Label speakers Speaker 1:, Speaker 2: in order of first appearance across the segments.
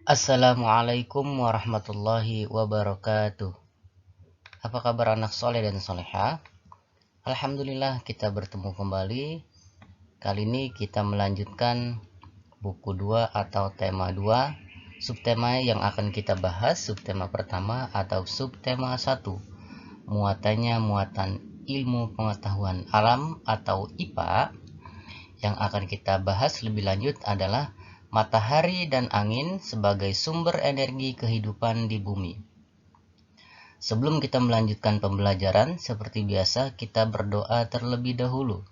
Speaker 1: Assalamualaikum warahmatullahi wabarakatuh. Apa kabar anak soleh dan soleha? Alhamdulillah kita bertemu kembali. Kali ini kita melanjutkan buku 2 atau tema 2. Subtema yang akan kita bahas, subtema pertama atau subtema 1. Muatannya muatan ilmu pengetahuan alam atau IPA. Yang akan kita bahas lebih lanjut adalah matahari dan angin sebagai sumber energi kehidupan di bumi. Sebelum kita melanjutkan pembelajaran, seperti biasa kita berdoa terlebih dahulu.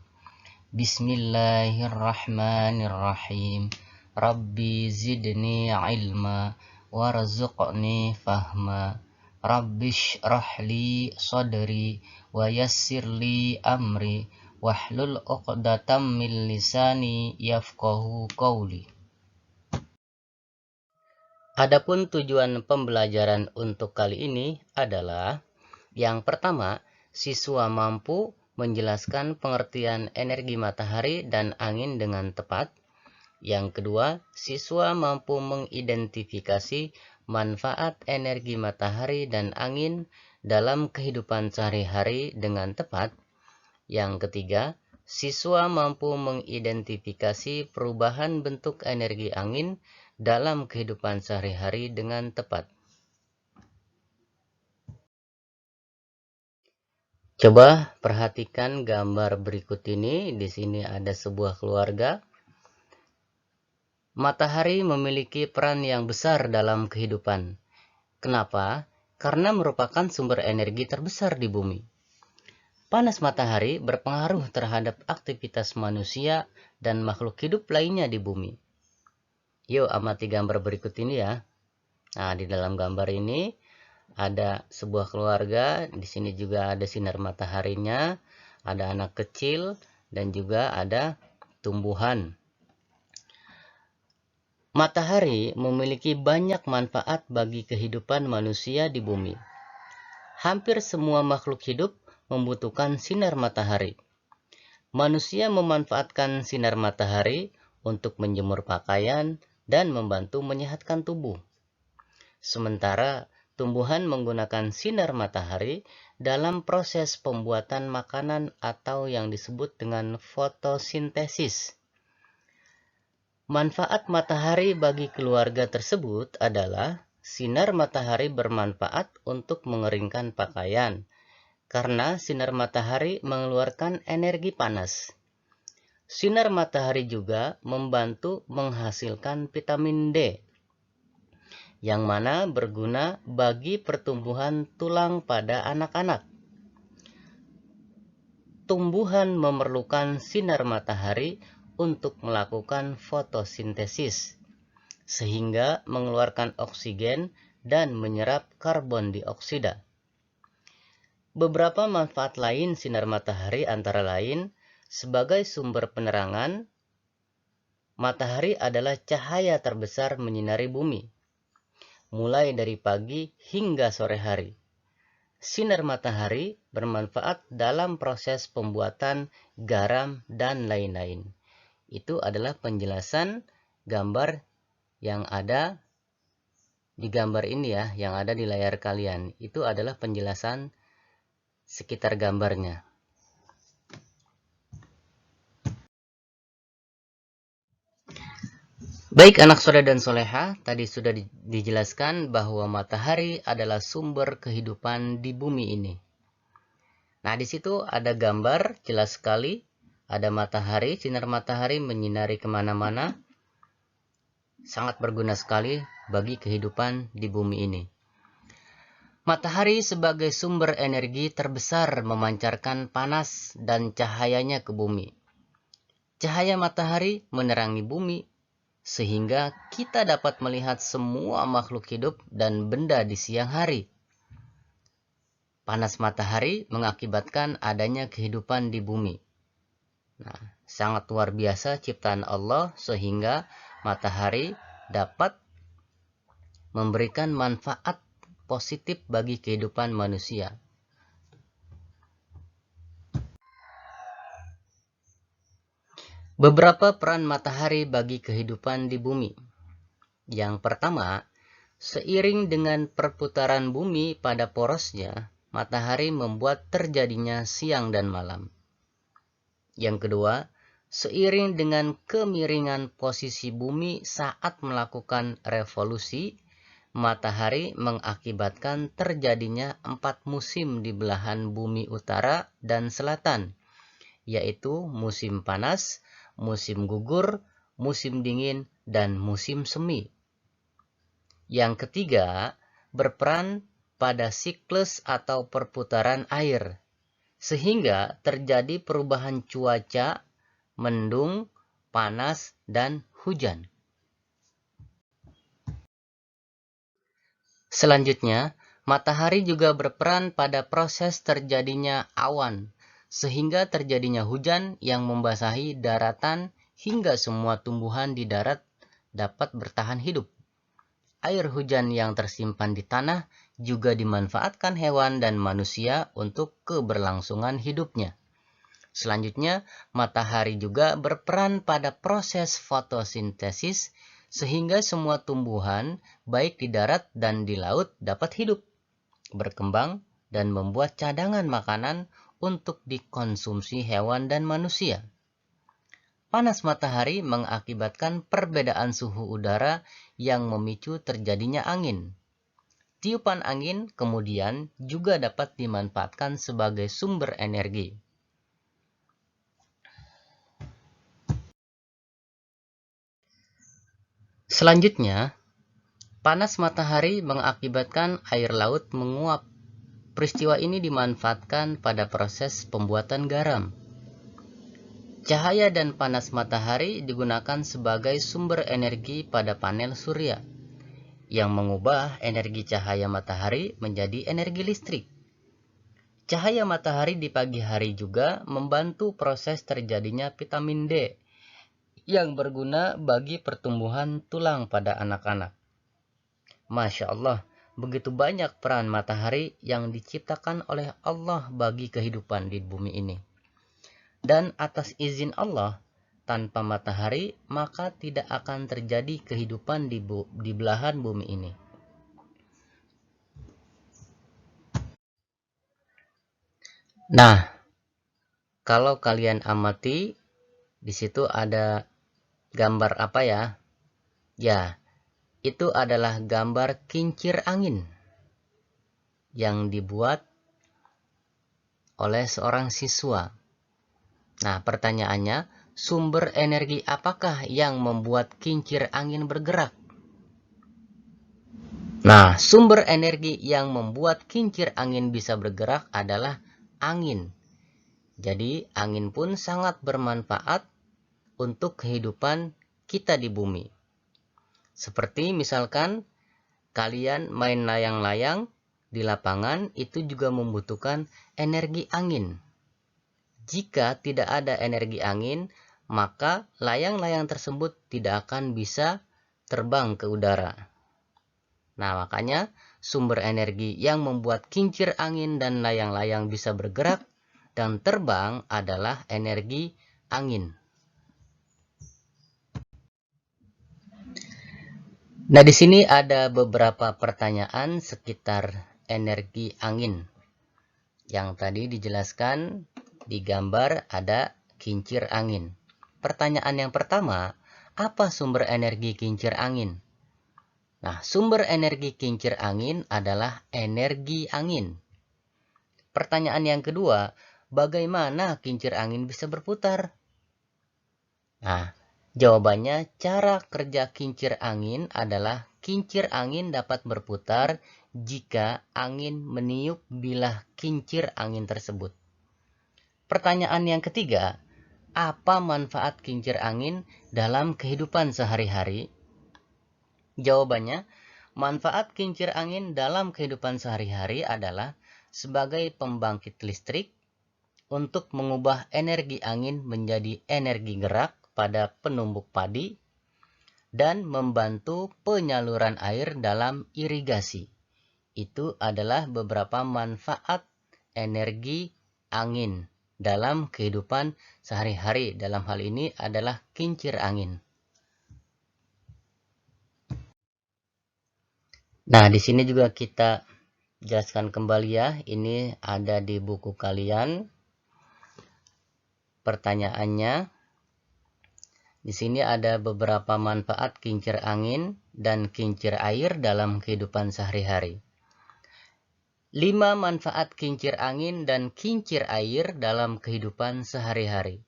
Speaker 1: Bismillahirrahmanirrahim. Rabbi zidni ilma warzuqni fahma. Rabbi shrah li sadri wa yassir li amri wahlul 'uqdatam min lisani yafqahu qawli. Adapun tujuan pembelajaran untuk kali ini adalah yang pertama, siswa mampu menjelaskan pengertian energi matahari dan angin dengan tepat. Yang kedua, siswa mampu mengidentifikasi manfaat energi matahari dan angin dalam kehidupan sehari-hari dengan tepat. Yang ketiga, siswa mampu mengidentifikasi perubahan bentuk energi angin dalam kehidupan sehari-hari dengan tepat. Coba perhatikan gambar berikut ini. Di sini ada sebuah keluarga. Matahari memiliki peran yang besar dalam kehidupan. Kenapa? Karena merupakan sumber energi terbesar di bumi. Panas matahari berpengaruh terhadap aktivitas manusia dan makhluk hidup lainnya di bumi. Yuk amati gambar berikut ini ya. Nah, di dalam gambar ini ada sebuah keluarga, di sini juga ada sinar mataharinya, ada anak kecil, dan juga ada tumbuhan. Matahari memiliki banyak manfaat bagi kehidupan manusia di bumi. Hampir semua makhluk hidup membutuhkan sinar matahari. Manusia memanfaatkan sinar matahari untuk menjemur pakaian dan membantu menyehatkan tubuh. Sementara tumbuhan menggunakan sinar matahari dalam proses pembuatan makanan atau yang disebut dengan fotosintesis. Manfaat matahari bagi keluarga tersebut adalah sinar matahari bermanfaat untuk mengeringkan pakaian karena sinar matahari mengeluarkan energi panas. Sinar matahari juga membantu menghasilkan vitamin D yang mana berguna bagi pertumbuhan tulang pada anak-anak. Tumbuhan memerlukan sinar matahari untuk melakukan fotosintesis, sehingga mengeluarkan oksigen dan menyerap karbon dioksida. Beberapa manfaat lain sinar matahari antara lain sebagai sumber penerangan. Matahari adalah cahaya terbesar menyinari bumi, mulai dari pagi hingga sore hari. Sinar matahari bermanfaat dalam proses pembuatan garam dan lain-lain. Itu adalah penjelasan gambar yang ada di gambar ini ya, yang ada di layar kalian. Itu adalah penjelasan sekitar gambarnya. Baik anak soleh dan soleha, tadi sudah dijelaskan bahwa matahari adalah sumber kehidupan di bumi ini. Nah, di situ ada gambar jelas sekali, ada matahari, sinar matahari menyinari kemana-mana, sangat berguna sekali bagi kehidupan di bumi ini. Matahari sebagai sumber energi terbesar memancarkan panas dan cahayanya ke bumi. Cahaya matahari menerangi bumi, sehingga kita dapat melihat semua makhluk hidup dan benda di siang hari. Panas matahari mengakibatkan adanya kehidupan di bumi. Nah, sangat luar biasa ciptaan Allah sehingga matahari dapat memberikan manfaat positif bagi kehidupan manusia. Beberapa peran matahari bagi kehidupan di bumi. Yang pertama, seiring dengan perputaran bumi pada porosnya, matahari membuat terjadinya siang dan malam. Yang kedua, seiring dengan kemiringan posisi bumi saat melakukan revolusi, matahari mengakibatkan terjadinya 4 musim di belahan bumi utara dan selatan, yaitu musim panas, musim gugur, musim dingin, dan musim semi. Yang ketiga, berperan pada siklus atau perputaran air, sehingga terjadi perubahan cuaca, mendung, panas, dan hujan. Selanjutnya, matahari juga berperan pada proses terjadinya awan, sehingga terjadinya hujan yang membasahi daratan hingga semua tumbuhan di darat dapat bertahan hidup. Air hujan yang tersimpan di tanah juga dimanfaatkan hewan dan manusia untuk keberlangsungan hidupnya. Selanjutnya, matahari juga berperan pada proses fotosintesis sehingga semua tumbuhan, baik di darat dan di laut, dapat hidup, berkembang, dan membuat cadangan makanan untuk dikonsumsi hewan dan manusia. Panas matahari mengakibatkan perbedaan suhu udara yang memicu terjadinya angin. Tiupan angin kemudian juga dapat dimanfaatkan sebagai sumber energi. Selanjutnya, panas matahari mengakibatkan air laut menguap. Peristiwa ini dimanfaatkan pada proses pembuatan garam. Cahaya dan panas matahari digunakan sebagai sumber energi pada panel surya, yang mengubah energi cahaya matahari menjadi energi listrik. Cahaya matahari di pagi hari juga membantu proses terjadinya vitamin D, yang berguna bagi pertumbuhan tulang pada anak-anak. Masya Allah, begitu banyak peran matahari yang diciptakan oleh Allah bagi kehidupan di bumi ini. Dan atas izin Allah, tanpa matahari, maka tidak akan terjadi kehidupan di belahan bumi ini. Nah, kalau kalian amati, di situ ada gambar apa ya? Ya, itu adalah gambar kincir angin yang dibuat oleh seorang siswa. Nah, pertanyaannya, sumber energi apakah yang membuat kincir angin bergerak? Nah, sumber energi yang membuat kincir angin bisa bergerak adalah angin. Jadi, angin pun sangat bermanfaat untuk kehidupan kita di bumi. Seperti misalkan kalian main layang-layang di lapangan, itu juga membutuhkan energi angin. Jika tidak ada energi angin, maka layang-layang tersebut tidak akan bisa terbang ke udara. Nah, makanya sumber energi yang membuat kincir angin dan layang-layang bisa bergerak dan terbang adalah energi angin. Nah, di sini ada beberapa pertanyaan sekitar energi angin. Yang tadi dijelaskan di gambar ada kincir angin. Pertanyaan yang pertama, apa sumber energi kincir angin? Nah, sumber energi kincir angin adalah energi angin. Pertanyaan yang kedua, bagaimana kincir angin bisa berputar? Nah, jawabannya cara kerja kincir angin adalah kincir angin dapat berputar jika angin meniup bilah kincir angin tersebut. Pertanyaan yang ketiga, apa manfaat kincir angin dalam kehidupan sehari-hari? Jawabannya, manfaat kincir angin dalam kehidupan sehari-hari adalah sebagai pembangkit listrik untuk mengubah energi angin menjadi energi gerak pada penumbuk padi dan membantu penyaluran air dalam irigasi. Itu adalah beberapa manfaat energi angin dalam kehidupan sehari-hari. Dalam hal ini adalah kincir angin. Nah, di sini juga kita jelaskan kembali ya, ini ada di buku kalian. Pertanyaannya, di sini ada beberapa manfaat kincir angin dan kincir air dalam kehidupan sehari-hari. 5 manfaat kincir angin dan kincir air dalam kehidupan sehari-hari.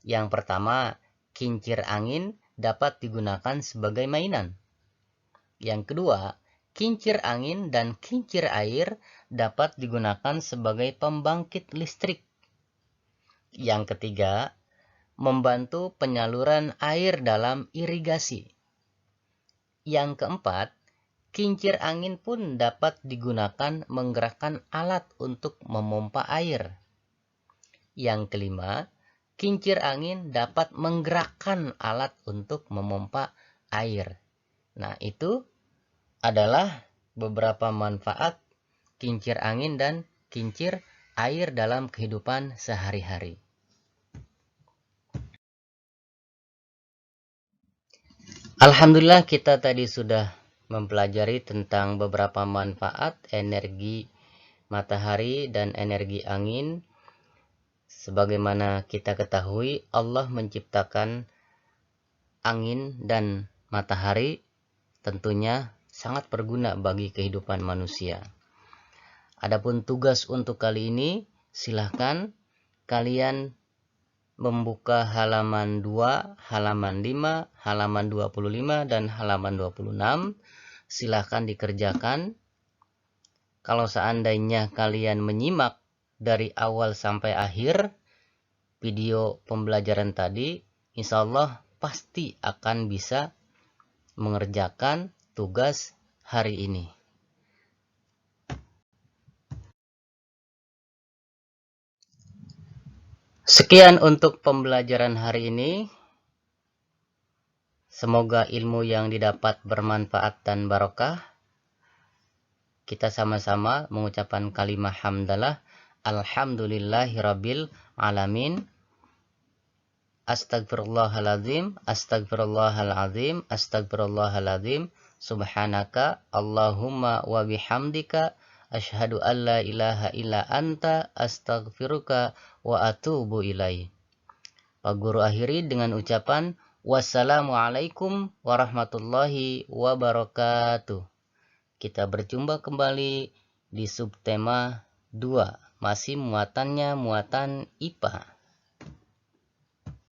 Speaker 1: Yang pertama, kincir angin dapat digunakan sebagai mainan. Yang kedua, kincir angin dan kincir air dapat digunakan sebagai pembangkit listrik. Yang ketiga, membantu penyaluran air dalam irigasi. Yang keempat, kincir angin pun dapat digunakan menggerakkan alat untuk memompa air. Yang kelima, kincir angin dapat menggerakkan alat untuk memompa air. Nah, itu adalah beberapa manfaat kincir angin dan kincir air dalam kehidupan sehari-hari. Alhamdulillah, kita tadi sudah mempelajari tentang beberapa manfaat energi matahari dan energi angin. Sebagaimana kita ketahui, Allah menciptakan angin dan matahari tentunya sangat berguna bagi kehidupan manusia. Adapun tugas untuk kali ini, silahkan kalian membuka halaman 2, halaman 5, halaman 25, dan halaman 26. Silahkan dikerjakan. Kalau seandainya kalian menyimak dari awal sampai akhir video pembelajaran tadi, insya Allah pasti akan bisa mengerjakan tugas hari ini. Sekian untuk pembelajaran hari ini. Semoga ilmu yang didapat bermanfaat dan barokah. Kita sama-sama mengucapkan kalimat hamdalah. Alhamdulillahirabbil alamin. Astagfirullahaladzim, astagfirullahaladzim, astagfirullahaladzim. Subhanaka Allahumma wa bihamdika asyhadu an la ilaha illa anta astaghfiruka wa atubu ilaih. Pak Guru akhiri dengan ucapan wassalamualaikum warahmatullahi wabarakatuh. Kita berjumpa kembali di subtema 2. Masih muatannya muatan IPA.